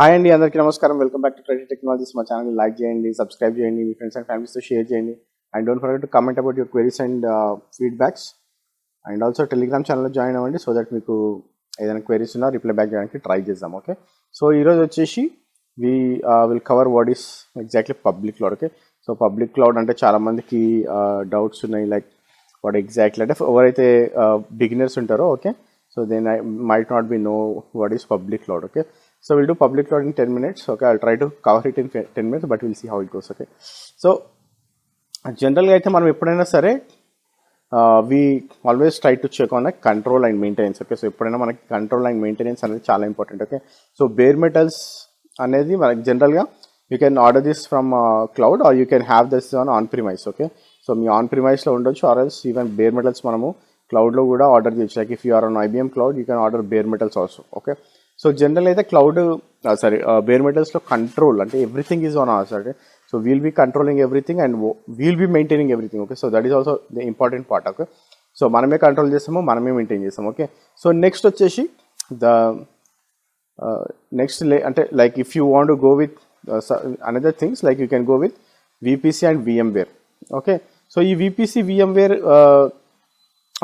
Hi అండి, అందరికీ నమస్కారం. Welcome back to credit technologies. మా ఛానల్ లైక్ చేయండి, సబ్స్క్రైబ్ చేయండి, మీ ఫ్రెండ్స్ అండ్ ఫ్యామిలీస్తో షేర్ చేయండి. And don't forget to comment about your queries and feedbacks. And also telegram ఛానల్లో జాయిన్ అవ్వండి, సో దట్ మీకు ఏదైనా క్వెరీస్ ఉన్నా రిప్లై బ్యాక్ చేయడానికి ట్రై చేద్దాం. ఓకే, సో ఈరోజు వచ్చేసి we will cover what is exactly public cloud. Okay, so public cloud అంటే చాలామందికి డౌట్స్ ఉన్నాయి, లైక్ వాట్ ఎగ్జాక్ట్లీ అంటే ఎవరైతే బిగినర్స్ ఉంటారో, okay, so then I might not be know what is public cloud. Okay, so we'll do public cloud in 10 minutes. Okay, I'll try to cover it in 10 minutes, but we'll see how it goes. Okay, so జనరల్గా అయితే మనం ఎప్పుడైనా సరే we always try to check on a control and maintenance. Okay, so ఎప్పుడైనా మనకి control and maintenance అనేది చాలా important. Okay, so bare metals అనేది మనకి జనరల్గా you can order this from cloud or you can have this on premise. Okay, so మీ on ప్రిమైస్లో ఉండొచ్చు, or else even bare metals మనము క్లౌడ్లో కూడా ఆర్డర్ చేయొచ్చు. Like if you are on IBM cloud you can order bare metals also. Okay, so general అయితే cloud bare మెటల్స్లో control అంటే ఎవ్రీథింగ్ ఈజ్ ఆన్ అవర్స్. అంటే so we'll be controlling everything and we'll be maintaining everything. Okay, so that is also the important part. Okay, so మనమే control చేస్తాము, మనమే maintain చేస్తాము. Okay, so next వచ్చేసి the next అంటే like if you want go with another things like you can go with VPC and VMware. Okay, so ఈ VPC VMware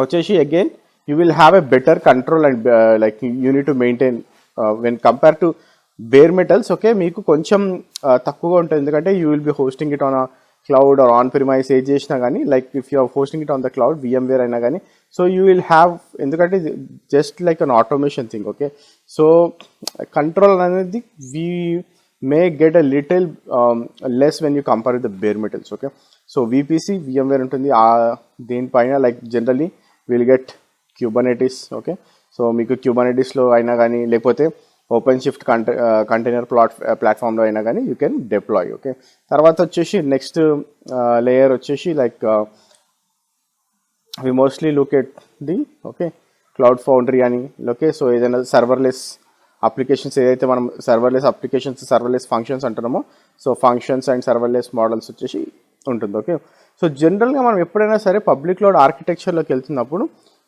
వచ్చేసి again you will have a better control and like you need to maintain when compare to bare metals. Okay, మీకు కొంచెం తక్కువగా ఉంటుంది, ఎందుకంటే you will be hosting it on cloud or on premise ఏది చేసినా కానీ, like if you are hosting it on the cloud VMware అయినా కానీ, సో యూ విల్ హ్యావ్, ఎందుకంటే just like an automation thing. Okay, so control అనేది we may get a little less when you compare with the bare metals. Okay, so VPC VMware ఉంటుంది దీనిపైన, like generally will get Kubernetes. Okay, so మీకు క్యూబర్నెటిస్లో అయినా కానీ లేకపోతే open shift container ప్లాట్ఫామ్లో అయినా కానీ యూ కెన్ డిప్లాయ్. ఓకే, తర్వాత వచ్చేసి నెక్స్ట్ లేయర్ వచ్చేసి like we mostly look at the okay cloud foundry అని. ఓకే, సో ఏదైనా సర్వర్లెస్ అప్లికేషన్స్, ఏదైతే మనం సర్వర్లెస్ అప్లికేషన్స్ సర్వర్లెస్ ఫంక్షన్స్ అంటున్నామో, so functions and serverless models వచ్చేసి ఉంటుంది. ఓకే, సో జనరల్గా మనం ఎప్పుడైనా సరే పబ్లిక్ క్లౌడ్ ఆర్కిటెక్చర్లోకి వెళ్తున్నప్పుడు,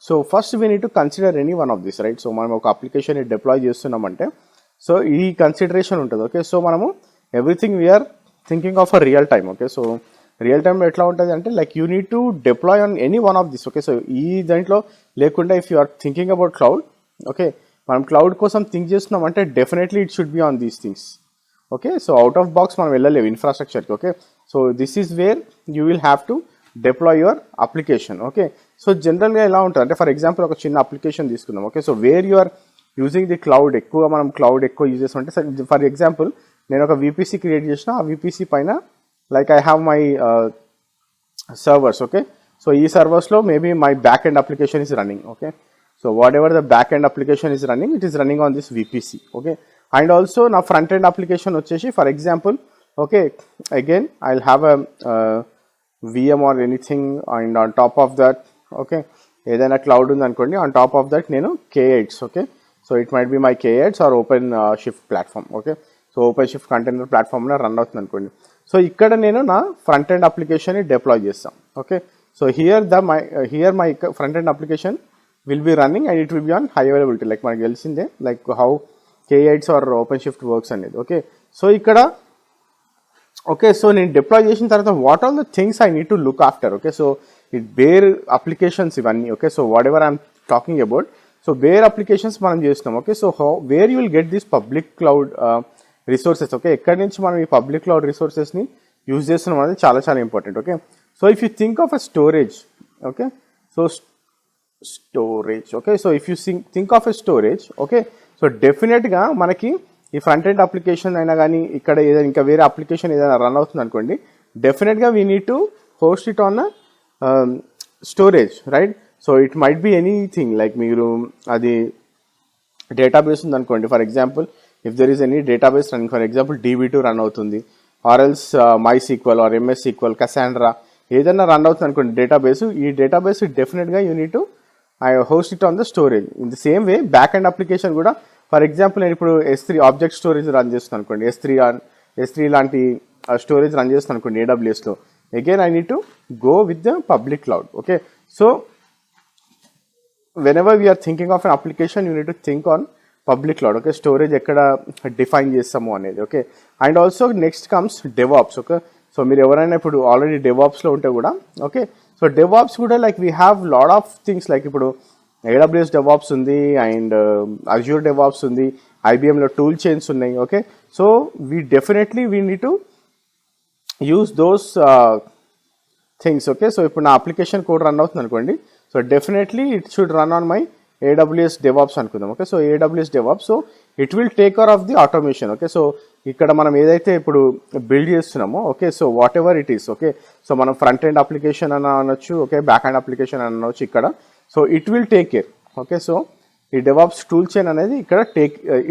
so first we need to consider any one of this, right. So మనం ఒక అప్లికేషన్ని డిప్లాయ్ చేస్తున్నామంటే సో ఈ కన్సిడరేషన్ ఉంటుంది. ఓకే, సో మనము everything we are thinking of a real time. Okay, so real టైంలో ఎట్లా ఉంటుంది అంటే like you need to deploy on any one of this. Okay, so ఈ దాంట్లో లేకుండా if you are thinking about cloud, okay, మనం cloud కోసం థింక్ చేస్తున్నాం అంటే definitely it should be on these things. Okay, so out of box మనం వెళ్ళలేవు ఇన్ఫ్రాస్ట్రక్చర్కి. Okay, so this is where you will have to deploy your application. Okay, so జనరల్గా ఎలా ఉంటుంది అంటే ఫర్ ఎగ్జాంపుల్ ఒక చిన్న అప్లికేషన్ తీసుకుందాం. Okay, so where you are using the cloud, ఎక్కువ మనం క్లౌడ్ ఎక్కువ యూజ్ చేస్తుంటే, ఫర్ ఎగ్జాంపుల్ నేను ఒక VPC క్రియేట్ చేసిన, ఆ VPC పైన like I have my servers. Okay, so ఈ సర్వర్స్లో maybe my back end application is running. Okay, so whatever the back end application is running, it is running on this VPC. Okay, and also నా front end application వచ్చేసి for example, okay, again I will have a VM or anything, and on top of that, okay, ఏదైనా cloud ఉంది అనుకోండి, on top of that నేను K8s. Okay, so it might be my K8s or open shift platform. Okay, so open shift container ప్లాట్ఫామ్లో run అవుతుంది అనుకోండి. So ఇక్కడ నేను నా ఫ్రంట్ ఎండ్ అప్లికేషన్ని డిప్లాయ్ చేస్తాను. Okay, so here my front end application will be running and it will be on high availability, like మనకు తెలిసిందే like how K8s or open shift works అనేది. ఓకే, సో ఇక్కడ okay, so నేను deploy చేసిన తర్వాత what all the things I need to look after. Okay, so it bare applications ఇవన్నీ. Okay, so whatever I'm talking about, so bare applications మనం చేస్తున్నాం. Okay, so where you will get this public cloud resources. Okay, ఎక్కడి నుంచి మనం ఈ public cloud రిసోర్సెస్ని use చేస్తున్నాం అనేది చాలా చాలా important. Okay, so if you think of a storage, okay, so storage, okay, so if you think of a storage, okay, so డెఫినెట్గా మనకి ఈ ఫ్రంట్ ఎండ్ అప్లికేషన్ అయినా కానీ ఇక్కడ ఏదైనా ఇంకా వేరే అప్లికేషన్ ఏదైనా రన్ అవుతుంది అనుకోండి, డెఫినెట్గా we need to host it on storage, right. So it might be anything, like మీరు అది డేటాబేస్ ఉంది అనుకోండి, for example if there is any database run, for example DB2 run అవుతుంది, or else MySQL or MS SQL Cassandra ఏదైనా run అవుతుంది అనుకోండి database, ఈ database డెఫినెట్గా you need to host it on the storage. In the same way back end application కూడా, for example నేను ఇప్పుడు S3 object storage run చేస్తున్నాను అనుకోండి, S3 లాంటి స్టోరేజ్ రన్ చేస్తున్నాను అనుకోండి AWSలో, again I need to go with the public cloud. Okay, so whenever we are thinking of an application, you need to think on public cloud. Okay, storage ఎక్కడ define చేస్తాము అనేది. Okay, and also next comes DevOps. Okay, so మీరు ఎవరైనా ఇప్పుడు already డెవాప్స్లో ఉంటే కూడా, okay, so DevOps కూడా like we have lot of things like ఇప్పుడు AWS డెవాప్స్ ఉంది అండ్ అజ్యూర్ డెవాప్స్ ఉంది, IBMలో టూల్ చైన్స్ ఉన్నాయి. Okay, so we definitely we need to use those things. Okay, so ఇప్పుడు నా అప్లికేషన్ కోడ్ రన్ అవుతుంది అనుకోండి, so definitely it should run on my AWS DevOps అనుకుందాం. Okay, so AWS DevOps, so it will take care of the automation. Okay, so ఇక్కడ మనం ఏదైతే ఇప్పుడు build చేస్తున్నామో, okay, so what ever it is, okay, so మనం front end application అని అనొచ్చు, okay, back end application అని అనొచ్చు ఇక్కడ. So it will take care. Okay, so ఈ DevOps టూల్ చైన్ అనేది ఇక్కడ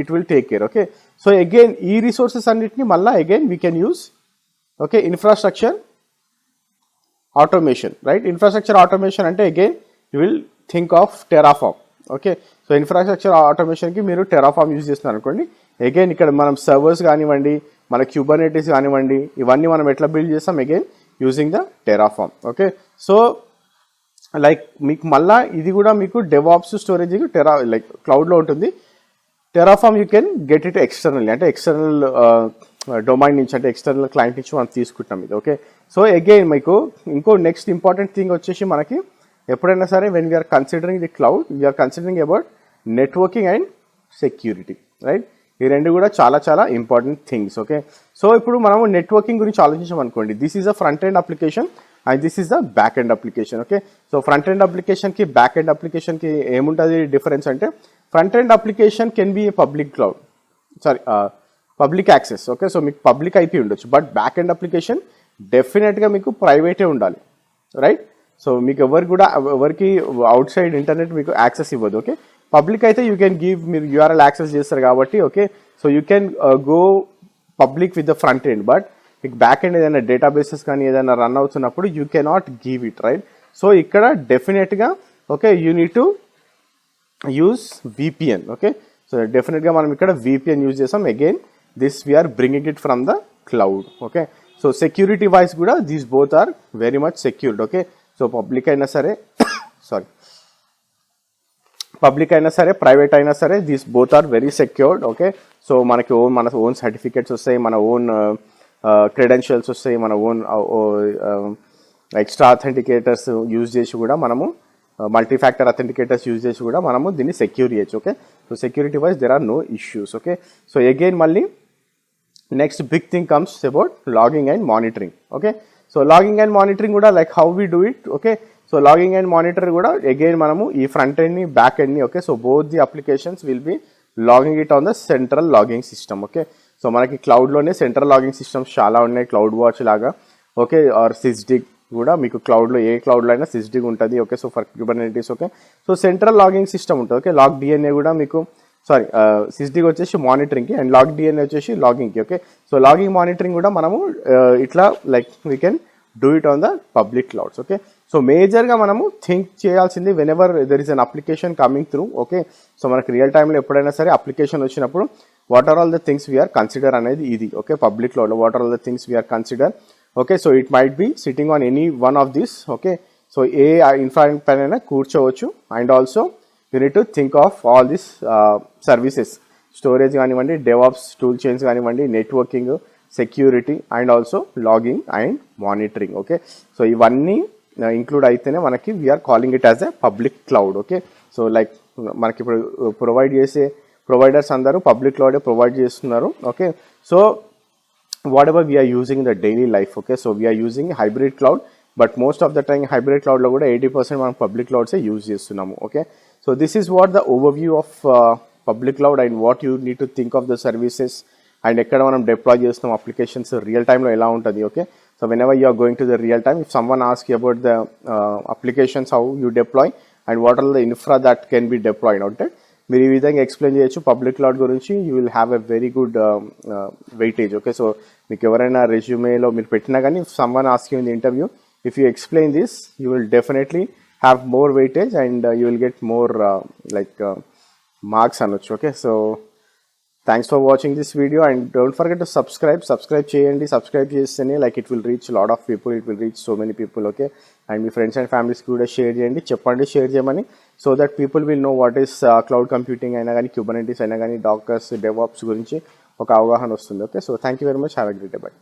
it will take care. Okay, so again ఈ రిసోర్సెస్ అన్నిటిని మళ్ళీ again we can use. Okay, infrastructure automation, right? Infrastructure automation అంటే again you will think of Terraform. Okay, so infrastructure ఆటోమేషన్కి మీరు Terraform use చేస్తున్నారు అనుకోండి, అగైన్ ఇక్కడ మనం సర్వర్స్ కానివ్వండి, మన క్యూబర్నెటీస్ కానివ్వండి, ఇవన్నీ మనం ఎట్లా బిల్డ్ చేస్తాం, again using the Terraform. Okay, so like మీకు మళ్ళీ ఇది కూడా మీకు డెవాప్స్ స్టోరేజ్ లైక్ క్లౌడ్లో ఉంటుంది. Terraform you can get it externally, అంటే ఎక్స్టర్నల్ డొమైన్ నుంచి, అంటే ఎక్స్టర్నల్ క్లయింట్ నుంచి మనం తీసుకుంటాం ఇది. ఓకే, సో అగైన్ మీకు ఇంకో నెక్స్ట్ ఇంపార్టెంట్ థింగ్ వచ్చేసి మనకి ఎప్పుడైనా సరే when we are considering the cloud, we are considering about networking and security, right? ఈ రెండు కూడా చాలా చాలా ఇంపార్టెంట్ థింగ్స్. ఓకే, సో ఇప్పుడు మనము నెట్వర్కింగ్ గురించి ఆలోచించాం అనుకోండి, this is a front end application and this is the back end application. Okay, so front end అప్లికేషన్కి బ్యాక్ ఎండ్ అప్లికేషన్కి ఏముంటుంది డిఫరెన్స్ అంటే, front end application can be a public cloud, sorry public access. Okay, so మీకు public IP ఉండొచ్చు, but back end application డెఫినెట్గా మీకు ప్రైవేటే ఉండాలి, రైట్? సో మీకు ఎవరికి అవుట్ సైడ్ ఇంటర్నెట్ మీకు యాక్సెస్ ఇవ్వదు. ఓకే, పబ్లిక్ అయితే యూ కెన్ గివ్, మీరు URL యాక్సెస్ చేస్తారు కాబట్టి. Okay, so you can go public with the front end, but మీకు బ్యాక్ ఎండ్ ఏదైనా డేటాబేసెస్ కానీ ఏదైనా రన్ అవుతున్నప్పుడు you cannot give it, right? So ఇక్కడ డెఫినెట్గా okay you need to use VPN. Okay, so డెఫినెట్గా మనం ఇక్కడ VPN యూజ్ చేస్తాం. Again this we're bringing it from the cloud. Okay, so security wise కూడా these both are very much secured. Okay, so public అయినా సరే public అయినా సరే private అయినా సరే these both are very secured. Okay, so మన own certificates వస్తాయి, మన ఓన్ క్రెడెన్షియల్స్ వస్తాయి, మన ఓన్ ఎక్స్ట్రా అథెంటికేటర్స్ యూజ్ చేసి కూడా మనము మల్టీఫ్యాక్టర్ అథెంటికేటర్స్ యూజ్ చేసి కూడా మనము దీన్ని సెక్యూర్ చేయొచ్చు. Okay, so security wise there are no issues. Okay, so again మళ్ళీ next big thing comes about logging and monitoring. Okay, so logging and monitoring కూడా like how we do it. Okay, so logging and monitoring కూడా అగైన్ మనము ఈ front ఎండ్ని back ఎండ్ని, okay, so both the applications will be logging it on the central logging system. Okay, so మనకి క్లౌడ్లోనే central logging systems చాలా ఉన్నాయి, క్లౌడ్ వాచ్ లాగా. ఓకే, ఆర్ సిస్డిగ్ కూడా మీకు క్లౌడ్లో ఏ క్లౌడ్లో అయినా సిస్డిగ్ ఉంటుంది. Okay, so for Kubernetes. Okay, so central logging system ఉంటుంది. ఓకే, లాగ్ DNA కూడా మీకు సిస్డిగ్ వచ్చేసి మానిటరింగ్కి అండ్ లాగ్ DNA వచ్చేసి లాగింగ్కి. ఓకే, సో లాగింగ్ మానిటరింగ్ కూడా మనము ఇట్లా like we can do it on the public clouds. Okay, so మేజర్గా మనము థింక్ చేయాల్సింది whenever there is an application coming through. Okay, so మనకి రియల్ టైంలో ఎప్పుడైనా సరే అప్లికేషన్ వచ్చినప్పుడు what are all the things we're consider అనేది ఇది. ఓకే, పబ్లిక్ క్లౌడ్లో what are all the things we're consider. Okay, so it might be sitting on any one of this. Okay, so ఏ infra పైన అయినా కూర్చోవచ్చు. And also you need to think of all this services, storage కానివ్వండి, devops tool chains కానివ్వండి, networking, security and also logging and monitoring. Okay, so ఇవన్నీ include అయితేనే మనకి we are calling it as a public cloud. Okay, so like మనకి ఇప్పుడు provide చేసే providers అందరూ public క్లౌడే ప్రొవైడ్ చేస్తున్నారు. Okay, so whatever we are using the daily life. Okay, so we're using hybrid cloud, but most of the time hybrid క్లౌడ్లో కూడా 80% మనం public క్లౌడ్సే యూజ్ చేస్తున్నాము. Okay, so this is what the overview of public cloud and what you need to think of the services and ఎక్కడ మనం deploy చేస్తున్నాం applications real టైంలో ఎలా ఉంటుంది. Okay, so whenever you are going to the real time, if someone ask about the applications how you deploy and what are the infra that can be deployed అంటే మీరు ఈ విధంగా explain చేయొచ్చు public cloud గురించి. You will have a very good weightage. Okay, so మీకు ఎవరైనా రెజ్యూమేలో మీరు పెట్టినా కానీ someone ask you in the interview, if you explain this you will definitely have more weightage and you will get more like marks అనొచ్చు. Okay, so thanks for watching this video and don't forget to subscribe చేయండి. Subscribe చేస్తేనే like it will reach lot of people, it will reach so many people. Okay, and మీ friends and ఫ్యామిలీస్కి కూడా share చేయండి, చెప్పండి share చేయమని, so that people will know what is cloud computing అయినా కానీ, క్యూబర్నెటిస్ అయినా కానీ, డాకర్స్, డెవాప్స్ గురించి ఒక అవగాహన వస్తుంది. Okay, so thank you very much, have a great day, by.